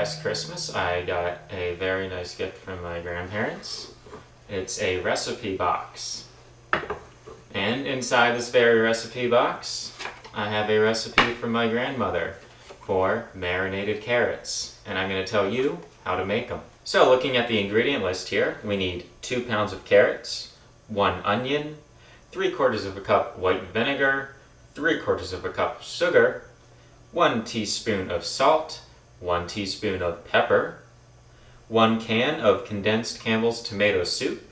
last Christmas I got a very nice gift from my grandparents. It's a recipe box. And inside this very recipe box, I have a recipe from my grandmother for marinated carrots. And I'm going to tell you how to make them. So looking at the ingredient list here, we need 2 pounds of carrots, 1 onion, 3/4 of a cup white vinegar, 3/4 of a cup sugar, 1 teaspoon of salt, 1 teaspoon of pepper, 1 can of condensed Campbell's tomato soup,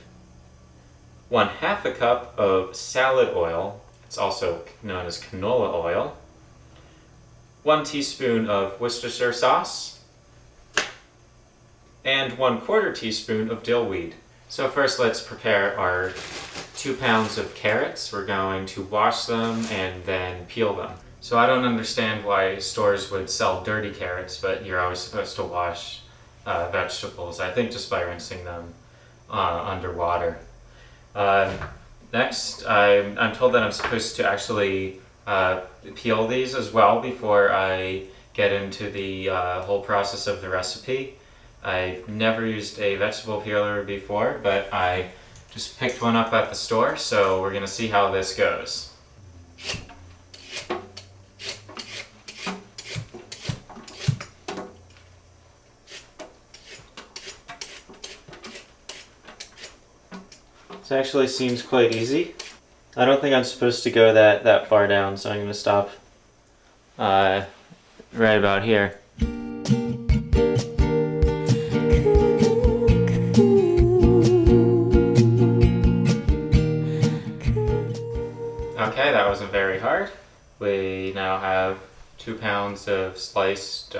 1/2 a cup of salad oil, it's also known as canola oil, 1 teaspoon of Worcestershire sauce, and 1/4 teaspoon of dill weed. So first let's prepare our 2 pounds of carrots. We're going to wash them and then peel them. So I don't understand why stores would sell dirty carrots, but you're always supposed to wash vegetables, I think just by rinsing them underwater. Next, I'm told that I'm supposed to actually peel these as well before I get into the whole process of the recipe. I've never used a vegetable peeler before, but I just picked one up at the store, so we're going to see how this goes. This actually seems quite easy. I don't think I'm supposed to go that far down, so I'm going to stop right about here. Okay, that wasn't very hard. We now have 2 pounds of sliced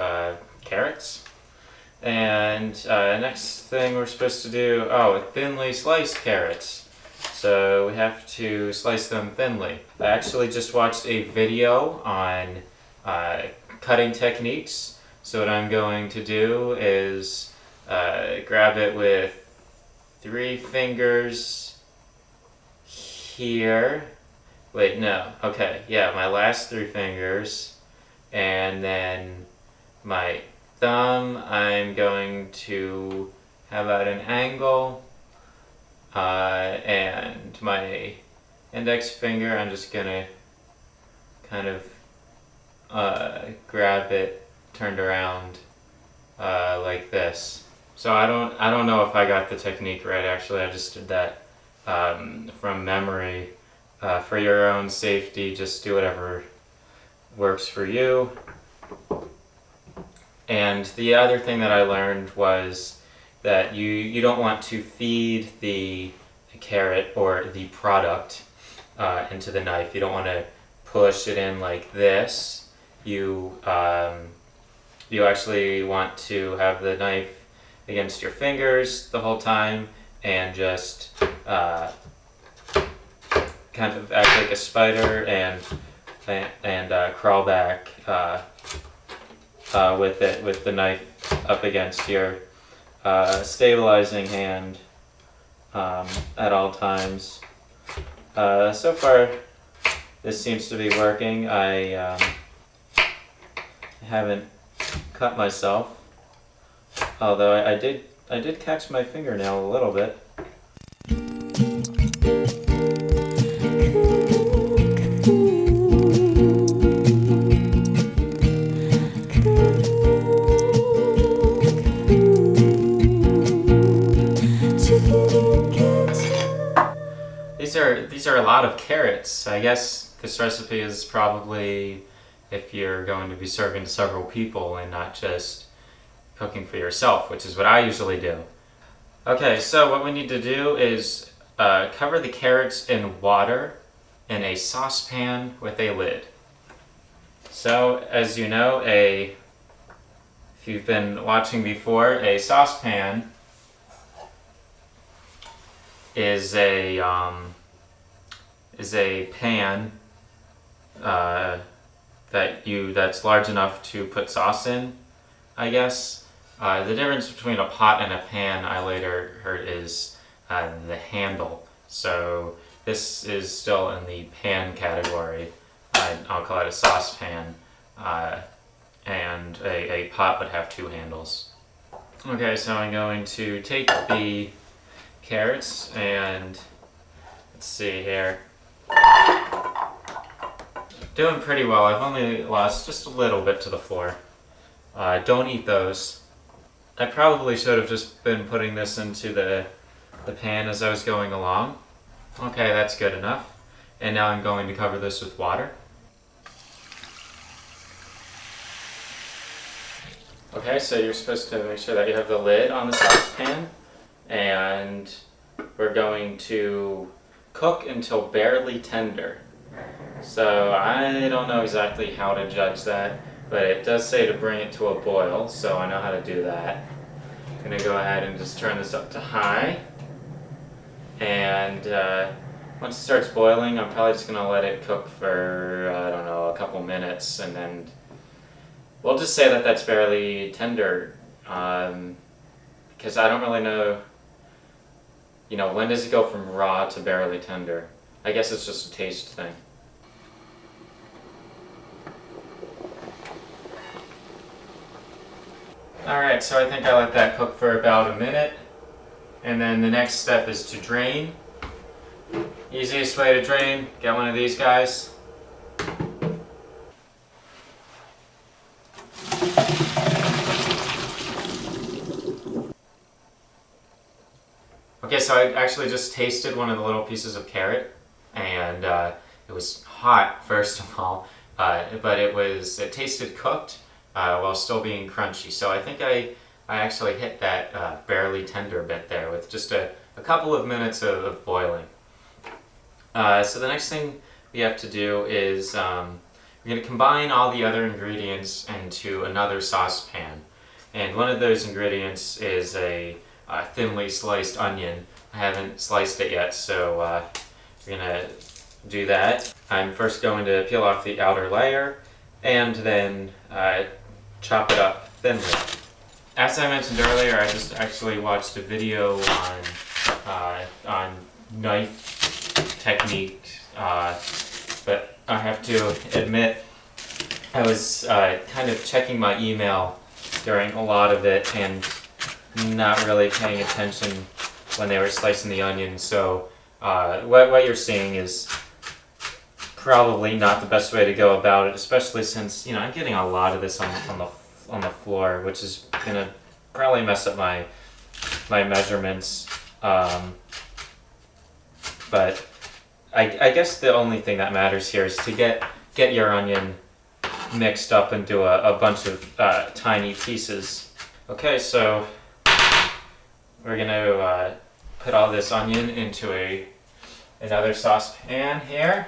carrots. And next thing we're supposed to do, thinly sliced carrots. So we have to slice them thinly. I actually just watched a video on cutting techniques. So what I'm going to do is grab it with 3 fingers here. Wait, no. Okay, yeah, my last 3 fingers. And then my thumb, I'm going to have at an angle, and my index finger, I'm just gonna kind of grab it turned around like this. So I don't know if I got the technique right. Actually, I just did that from memory. For your own safety, just do whatever works for you. And the other thing that I learned was that you don't want to feed the carrot or the product into the knife. You don't want to push it in like this. You actually want to have the knife against your fingers the whole time and just kind of act like a spider and crawl back with the knife up against your stabilizing hand at all times. So far, this seems to be working. I haven't cut myself, although I did catch my fingernail a little bit. These are a lot of carrots. I guess this recipe is probably if you're going to be serving to several people and not just cooking for yourself, which is what I usually do. Okay, so what we need to do is cover the carrots in water in a saucepan with a lid. So, as you know, if you've been watching before, a saucepan is a pan that's large enough to put sauce in, I guess. The difference between a pot and a pan, I later heard, is the handle. So this is still in the pan category. I'll call it a saucepan. and a pot would have 2 handles. Okay, so I'm going to take the carrots and let's see here. Doing pretty well. I've only lost just a little bit to the floor. Don't eat those. I probably should have just been putting this into the pan as I was going along. Okay, that's good enough. And now I'm going to cover this with water. Okay, so you're supposed to make sure that you have the lid on the saucepan, and we're going to cook until barely tender. So I don't know exactly how to judge that, but it does say to bring it to a boil, so I know how to do that. I'm going to go ahead and just turn this up to high, and once it starts boiling, I'm probably just going to let it cook for, I don't know, a couple minutes, and then we'll just say that that's barely tender, because I don't really know, when does it go from raw to barely tender? I guess it's just a taste thing. Alright, so I think I let that cook for about a minute, and then the next step is to drain. Easiest way to drain, get one of these guys. Okay, so I actually just tasted one of the little pieces of carrot, and it was hot, first of all, but it tasted cooked while still being crunchy. So I think I actually hit that barely tender bit there with just a couple of minutes of boiling. So the next thing we have to do is we're going to combine all the other ingredients into another saucepan. And one of those ingredients is a thinly sliced onion. I haven't sliced it yet, so we're going to do that. I'm first going to peel off the outer layer and then chop it up thinly. As I mentioned earlier, I just actually watched a video on knife technique, but I have to admit I was kind of checking my email during a lot of it and not really paying attention when they were slicing the onion, so what you're seeing is probably not the best way to go about it, especially since I'm getting a lot of this on the floor, which is gonna probably mess up my measurements. But I guess the only thing that matters here is to get your onion mixed up into a bunch of tiny pieces. Okay, so we're gonna put all this onion into another saucepan here.